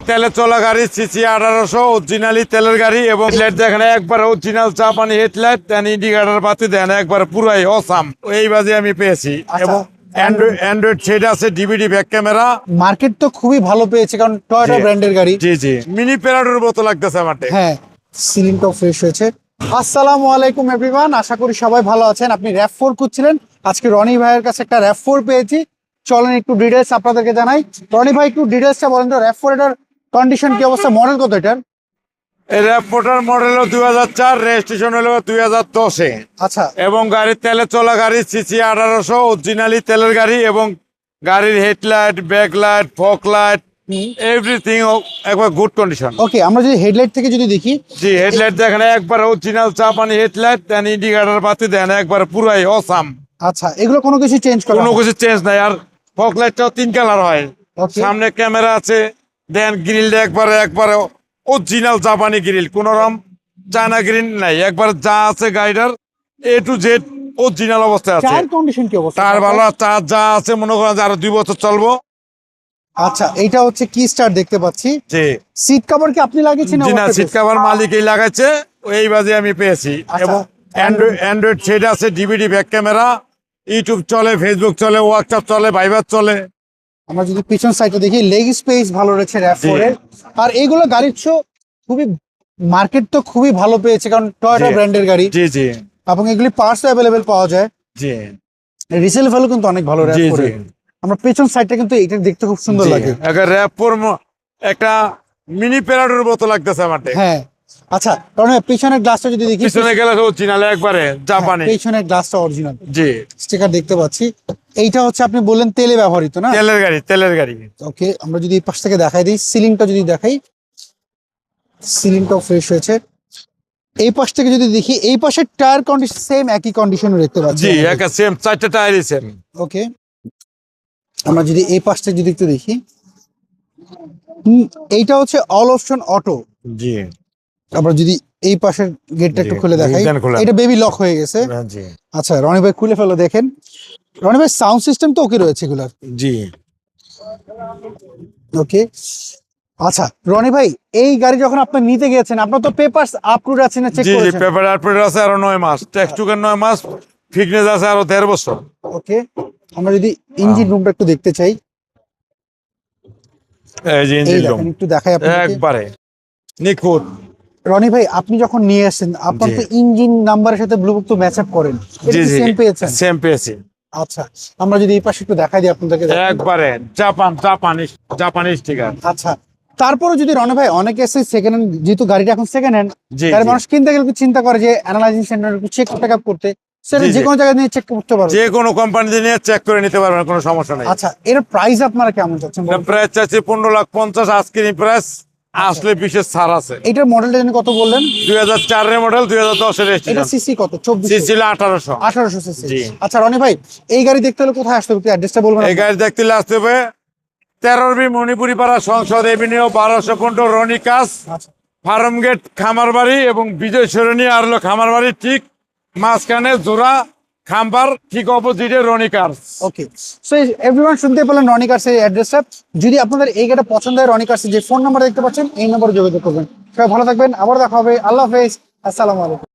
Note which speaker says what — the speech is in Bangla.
Speaker 1: তেলে চলা গাড়ি, সিসি 1800, অরিজিনালি তেলের গাড়ি এবং হেডলাইট দেখেন একবার অরিজিনাল জাপানি হেডলাইট দেন, ইন্ডিকেটর বাতি দেন, একবার পুরাই অসাম। এই বাজে আমি পেয়েছি। এবং অ্যান্ড্রয়েড সেট আছে, ডিভিডি ব্যাক ক্যামেরা।
Speaker 2: মার্কেট তো খুবই ভালো পেয়েছে, কারণ টয়োটা ব্র্যান্ডের গাড়ি।
Speaker 1: জি জি, মিনি প্যারাডোর মতো লাগতেছে আমার।
Speaker 2: হ্যাঁ, সিলিংটাও ফ্রেশ হয়েছে। আসসালামু আলাইকুম এভরিওয়ান, আশা করি সবাই ভালো আছেন। আপনি RAV4 খুঁজছিলেন, আজকে রনি ভাইয়ের কাছে একটা RAV4 পেয়েছি। চলেন একটু ডিটেলস আপনাদেরকে জানাই। রনি ভাই, একটু ডিটেলসটা বলেন তো, RAV4 এটার কন্ডিশন কি অবস্থা, মডেল কত এটার?
Speaker 1: এই RAV4 মডেল 2004, রেজিস্ট্রেশন হলো 2010-এ।
Speaker 2: আচ্ছা,
Speaker 1: এবং গাড়ির তেলে চলা গাড়ি, সিসি 1800, অরিজিনালি তেলের গাড়ি এবং গাড়ির headlight, backlight, fog light, everything একবার গুড কন্ডিশন।
Speaker 2: ওকে, আমরা যদি হেডলাইট থেকে যদি দেখি,
Speaker 1: জি, হেডলাইট দেখেন একবার অরিজিনাল জাপানি হেডলাইট দেন, ইন্ডিকেটর বাতি দেন, একবার পুরাই অসাম।
Speaker 2: আচ্ছা, এগুলো কোনো কিছু চেঞ্জ করা
Speaker 1: কোনো কিছু চেঞ্জ নাই। আর ফগ লাইটটাও 3 কালার হয়।
Speaker 2: Okay.
Speaker 1: সামনে ক্যামেরা আছে, দেন গ্রিলটা একবারে অরিজিনাল জাপানি গ্রিল, কোন রকম চায়না গ্রিল নাই। একবার যা আছে গাড়িটার A to Z অরিজিনাল অবস্থায় আছে।
Speaker 2: টায়ার কন্ডিশন কি অবস্থা?
Speaker 1: তার ভালো, তার যা আছে মনে করেন যে আরো 2 বছর চলবো।
Speaker 2: আচ্ছা, এইটা হচ্ছে কি স্টার দেখতে পাচ্ছি।
Speaker 1: জি
Speaker 2: সিট কভার কি আপনি লাগিয়েছেন?
Speaker 1: জি, না, সিট কভার মালিকই লাগাচ্ছে। এই বাজে আমি পেয়েছি। এবং অ্যান্ড্রয়েড সেট আছে, ডিভিডি ব্যাক ক্যামেরা, ইউটিউব চলে, ফেসবুক চলে, হোয়াটসঅ্যাপ চলে, ভাইবার চলে।
Speaker 2: আমরা যদি পিছন সাইডে দেখি, লেগ স্পেস ভালো রয়েছে RAV4 এর। আর এইগুলো গাড়ির খুবই মার্কেট তো খুবই ভালো পেয়েছে, কারণ টয়োটা ব্র্যান্ডের গাড়ি।
Speaker 1: জি জি
Speaker 2: এবং এগুলি পার্টস অ্যাভেলেবেল পাওয়া যায়।
Speaker 1: জি
Speaker 2: রিসেল ভ্যালু কিন্তু অনেক ভালো
Speaker 1: জি
Speaker 2: RAV4
Speaker 1: জি।
Speaker 2: এর। আমরা পেছন সাইডটা কিন্তু এটা দেখতে খুব সুন্দর লাগে।
Speaker 1: RAV4 একটা মিনি প্যারাডোর মতো লাগতেছে আমার।
Speaker 2: হ্যাঁ, আচ্ছা, কারণ পিছনের গ্লাসটা যদি দেখি,
Speaker 1: পিছনে গেলে অরিজিনাল একবারে জাপানি।
Speaker 2: পিছনের গ্লাসটা অরিজিনাল,
Speaker 1: জি,
Speaker 2: স্টিকার দেখতে পাচ্ছি। এইটা হচ্ছে আপনি বললেন তেলে ব্যবহৃত না?
Speaker 1: তেলের গাড়ি।
Speaker 2: ওকে, আমরা যদি এই পাশ থেকে দেখাই দিই, সিলিংটা যদি দেখাই, সিলিংটাও ফ্রেশ হয়েছে। এই পাশ থেকে যদি দেখি, এই পাশে টায়ার কন্ডিশন সেম, একই কন্ডিশনে দেখতে পাচ্ছি।
Speaker 1: জি, একা সেম, 4টা টায়ারই সেম।
Speaker 2: ওকে, আমরা যদি এই পাশটা যদি একটু দেখি, এইটা হচ্ছে অল অপশন অটো।
Speaker 1: জি,
Speaker 2: আমরা যদি এই পাশের গেটটা একটু খুলে দেখাই, এটা বেবি লক হয়ে গেছে।
Speaker 1: জি
Speaker 2: আচ্ছা, রনি ভাই খুলে ফেলো, দেখেন। রনি ভাই, সাউন্ড সিস্টেম তো ওকে রয়েছে এগুলার?
Speaker 1: জি।
Speaker 2: ওকে, আচ্ছা রনি ভাই, এই গাড়ি যখন আপনি নিতে গিয়েছেন, আপনার তো পেপারস আপলোড আছে না, চেক
Speaker 1: জি জি,
Speaker 2: করেছেন?
Speaker 1: পেপার আপলোড আছে আরো 9 মাস, ট্যাক্স টুকের 9 মাস, ফিটনেস আছে আরো 1.5 বছর।
Speaker 2: ওকে, আমরা যদি ইঞ্জিন রুমটা একটু দেখতে চাই,
Speaker 1: এই যে
Speaker 2: এই
Speaker 1: ইঞ্জিন রুম
Speaker 2: দেখেন, একটু দেখাই আপনাকে।
Speaker 1: একবারে নিখুঁত।
Speaker 2: রনি ভাই, আপনি যখন নিয়ে আসেন, আপনার তো ইঞ্জিন নাম্বারের সাথে ব্লুটুথ তো ম্যাচ আপ করেন,
Speaker 1: জি জি,
Speaker 2: সেম পেয়েছেন?
Speaker 1: সেম পেয়েছি।
Speaker 2: আচ্ছা, আমরা যদি এই পাশে একটু দেখাই দিই আপনাদেরকে, দেখেন।
Speaker 1: একবারে জাপানি স্টিকার।
Speaker 2: আচ্ছা, তারপরে যদি রনি ভাই, অনেকে এসে সেকেন্ড হ্যান্ড, যেহেতু গাড়িটা এখন সেকেন্ড হ্যান্ড,
Speaker 1: জি
Speaker 2: গাড়ি
Speaker 1: জি।
Speaker 2: মানুষ কিনতে গেলে চিন্তা করে যে অ্যানালাইজিং সেন্টার চেক টেক করতে, সেটা
Speaker 1: জি,
Speaker 2: যে
Speaker 1: জি।
Speaker 2: কোনো জায়গায় নিয়ে চেক করতে পারবে।
Speaker 1: যে কোনো কোম্পানি নিয়ে চেক করে নিতে পারবেন, কোনো সমস্যা নেই।
Speaker 2: আচ্ছা, এর প্রাইস আপনারা কেমন চাচ্ছেন?
Speaker 1: প্রাইস চাচ্ছি 15,50,000 আজকের প্রাইস, আসলে বিশেষ ছাড় আছে।
Speaker 2: এটার মডেলটা জানি কত বললেন?
Speaker 1: 2004 এর মডেল, 2010 এর
Speaker 2: এটা
Speaker 1: রেজিস্ট্রেশন।
Speaker 2: সিসি কত? 24
Speaker 1: সিসি 1800।
Speaker 2: 1800 সিসি।
Speaker 1: জি।
Speaker 2: আচ্ছা রনি ভাই, এই গাড়ি দেখতে হলে কোথায় আসতে হবে, অ্যাড্রেসটা বলবেন?
Speaker 1: এই গাড়ি দেখতে আসতে হবে 13 মণিপুরি পাড়া, সংসদ এভিনিউ, 1215 রনিকাস,
Speaker 2: আচ্ছা,
Speaker 1: ফার্ম গেট, খামারবাড়ি এবং বিজয় সরণি আর হলো খামারবাড়ি ঠিক মাঝখানে জোড়া খাম্বার ঠিক অপোজিটে রনিকার্স।
Speaker 2: ওকে, সো এভরিওয়ান, শুনতে পেলেন রনি কার্সের অ্যাড্রেসটা। যদি আপনাদের এই গাড়িটা পছন্দ হয়, রনি কার্সের যে ফোন নাম্বার দেখতে পাচ্ছেন, এই নম্বরে যোগাযোগ করবেন। সবাই ভালো থাকবেন, আবার দেখা হবে। আল্লাহ হাফেজ, আসসালামু আলাইকুম।